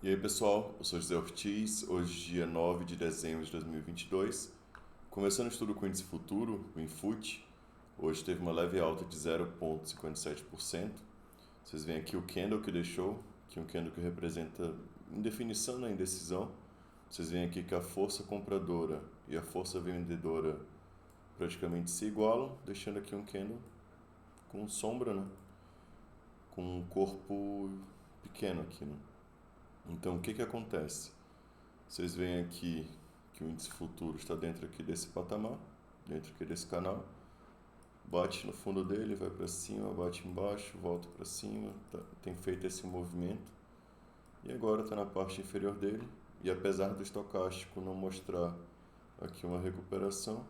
E aí pessoal, eu sou José Ortiz, hoje dia 9 de dezembro de 2022, começando o estudo com o índice futuro, o Infut, hoje teve uma leve alta de 0,57%. Vocês veem aqui o candle que deixou, que é um candle que representa indefinição na indecisão. Vocês veem aqui que a força compradora e a força vendedora praticamente se igualam, deixando aqui um candle com sombra, né? Com um corpo pequeno aqui, né? Então o que que acontece? Vocês veem aqui que o índice futuro está dentro aqui desse patamar, dentro aqui desse canal, bate no fundo dele, vai para cima, bate embaixo, volta para cima, tem feito esse movimento e agora está na parte inferior dele. E apesar do estocástico não mostrar aqui uma recuperação,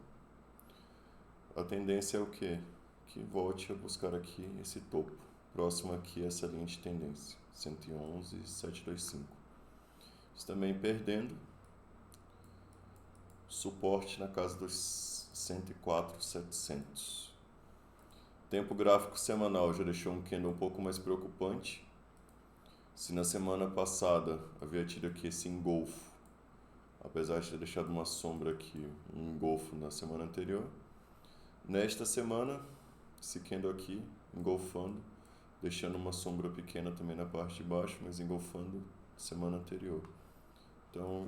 a tendência é o quê? Que volte a buscar aqui esse topo, próximo aqui a essa linha de tendência, 111,725. Isso também perdendo suporte na casa dos 104,700. Tempo gráfico semanal já deixou um candle um pouco mais preocupante. Se na semana passada havia tido aqui esse engolfo, apesar de ter deixado uma sombra aqui, um engolfo na semana anterior, nesta semana, esse candle aqui engolfando, deixando uma sombra pequena também na parte de baixo, mas engolfando semana anterior. Então,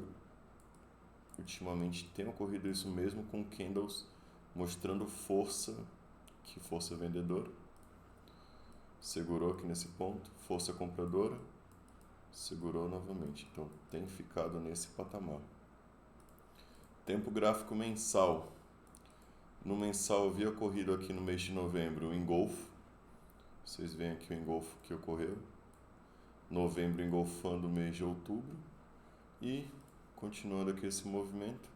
ultimamente tem ocorrido isso mesmo com candles mostrando força, que força vendedora, segurou aqui nesse ponto, força compradora, segurou novamente. Então tem ficado nesse patamar. Tempo gráfico mensal. No mensal havia ocorrido aqui no mês de novembro o engolfo. Vocês veem aqui o engolfo que ocorreu. Novembro engolfando o mês de outubro. E continuando aqui esse movimento,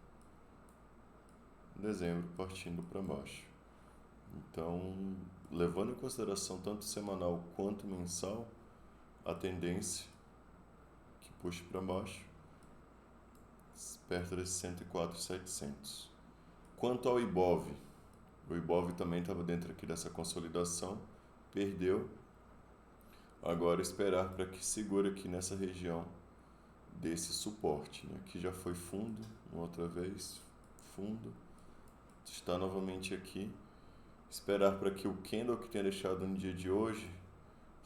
dezembro partindo para baixo. Então, levando em consideração tanto semanal quanto mensal, a tendência que puxe para baixo, perto desses 104,700. Quanto ao Ibov, o Ibov também estava dentro aqui dessa consolidação, perdeu. Agora esperar para que segure aqui nessa região desse suporte, né? Que já foi fundo, uma outra vez, fundo, está novamente aqui. Esperar para que o candle que tenha deixado no dia de hoje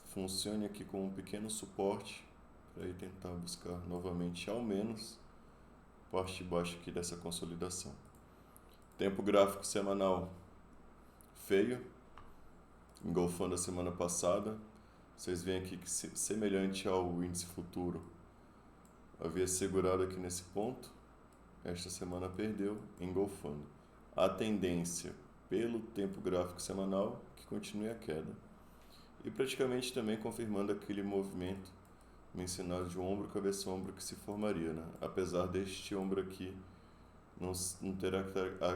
funcione aqui como um pequeno suporte para ir tentar buscar novamente ao menos parte de baixo aqui dessa consolidação. Tempo gráfico semanal feio, engolfando a semana passada. Vocês veem aqui que semelhante ao índice futuro havia segurado aqui nesse ponto, esta semana perdeu, engolfando. A tendência pelo tempo gráfico semanal que continue a queda. E praticamente também confirmando aquele movimento mencionado de ombro, cabeça, ombro que se formaria, né? Apesar deste ombro aqui não ter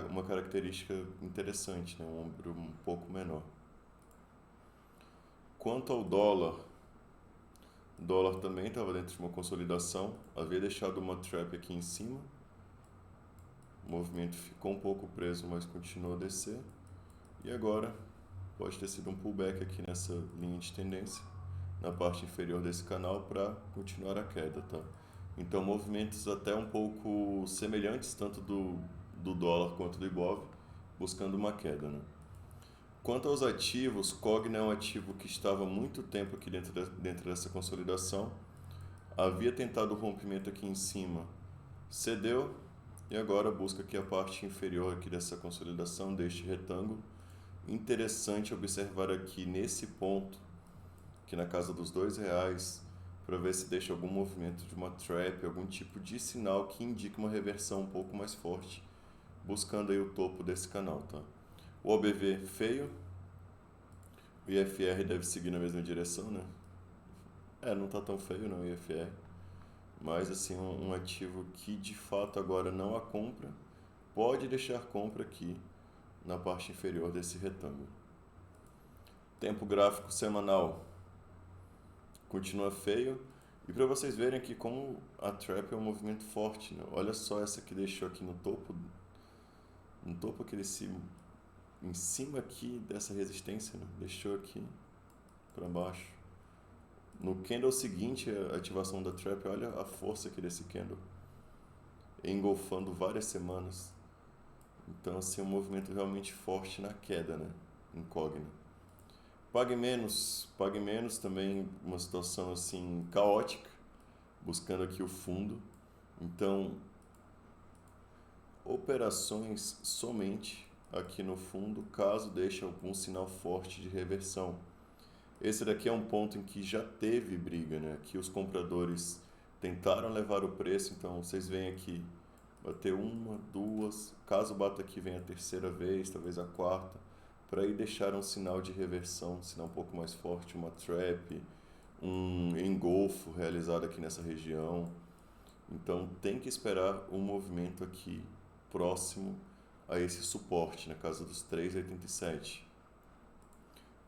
uma característica interessante, né? Um ombro um pouco menor. Quanto ao dólar, o dólar também estava dentro de uma consolidação, havia deixado uma trap aqui em cima, o movimento ficou um pouco preso, mas continuou a descer, e agora pode ter sido um pullback aqui nessa linha de tendência, na parte inferior desse canal, para continuar a queda, tá? Então movimentos até um pouco semelhantes, tanto do dólar quanto do Ibov, buscando uma queda, né? Quanto aos ativos, Cogna é um ativo que estava há muito tempo aqui dentro dessa consolidação, havia tentado o rompimento aqui em cima, cedeu e agora busca aqui a parte inferior aqui dessa consolidação, deste retângulo. Interessante observar aqui nesse ponto, aqui na casa dos R$ 2, para ver se deixa algum movimento de uma trap, algum tipo de sinal que indique uma reversão um pouco mais forte, buscando aí o topo desse canal, tá? O OBV feio, o IFR deve seguir na mesma direção, né? Não tá tão feio não o IFR, mas assim, um ativo que de fato agora não há compra, pode deixar compra aqui na parte inferior desse retângulo. Tempo gráfico semanal continua feio, e para vocês verem aqui como a trap é um movimento forte, né? Olha só essa que deixou aqui no topo aquele em cima aqui dessa resistência, né? Deixou aqui para baixo. No candle seguinte, a ativação da trap, olha a força aqui desse candle, engolfando várias semanas. Então, assim, um movimento realmente forte na queda, né? Incógnito. Pague menos também, uma situação assim caótica, buscando aqui o fundo. Então, operações somente aqui no fundo, caso deixe algum sinal forte de reversão. Esse daqui é um ponto em que já teve briga, né? Que os compradores tentaram levar o preço, então vocês veem aqui, bater uma, duas, caso bata aqui vem a terceira vez, talvez a quarta, para aí deixar um sinal de reversão, um sinal um pouco mais forte, uma trap, um engolfo realizado aqui nessa região. Então tem que esperar um movimento aqui próximo a esse suporte, na casa dos 3,87.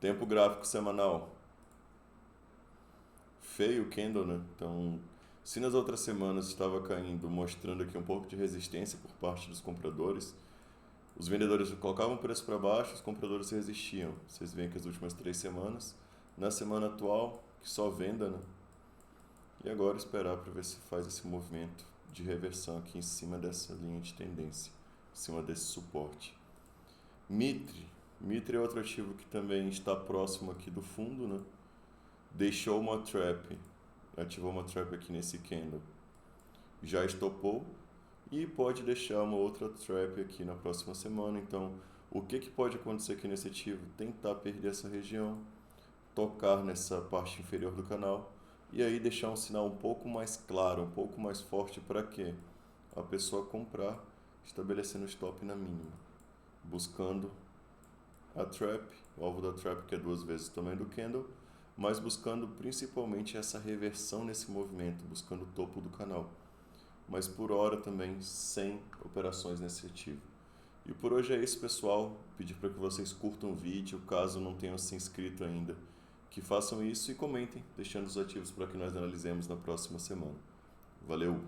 Tempo gráfico semanal. Feio o candle, né? Então, se nas outras semanas estava caindo, mostrando aqui um pouco de resistência por parte dos compradores, os vendedores colocavam o preço para baixo, os compradores resistiam. Vocês veem que as últimas 3 semanas, na semana atual, que só venda, né? E agora esperar para ver se faz esse movimento de reversão aqui em cima dessa linha de tendência, em cima desse suporte. Mitre é outro ativo que também está próximo aqui do fundo, né? Deixou uma trap, ativou uma trap aqui nesse candle, já estopou e pode deixar uma outra trap aqui na próxima semana. Então, o que pode acontecer aqui nesse ativo? Tentar perder essa região, tocar nessa parte inferior do canal e aí deixar um sinal um pouco mais claro, um pouco mais forte para quê? A pessoa comprar, estabelecendo stop na mínima, buscando a trap, o alvo da trap que é 2 vezes o tamanho do candle, mas buscando principalmente essa reversão nesse movimento, buscando o topo do canal. Mas por hora também sem operações nesse ativo. E por hoje é isso, pessoal. Pedir para que vocês curtam o vídeo, caso não tenham se inscrito ainda, que façam isso e comentem, deixando os ativos para que nós analisemos na próxima semana. Valeu!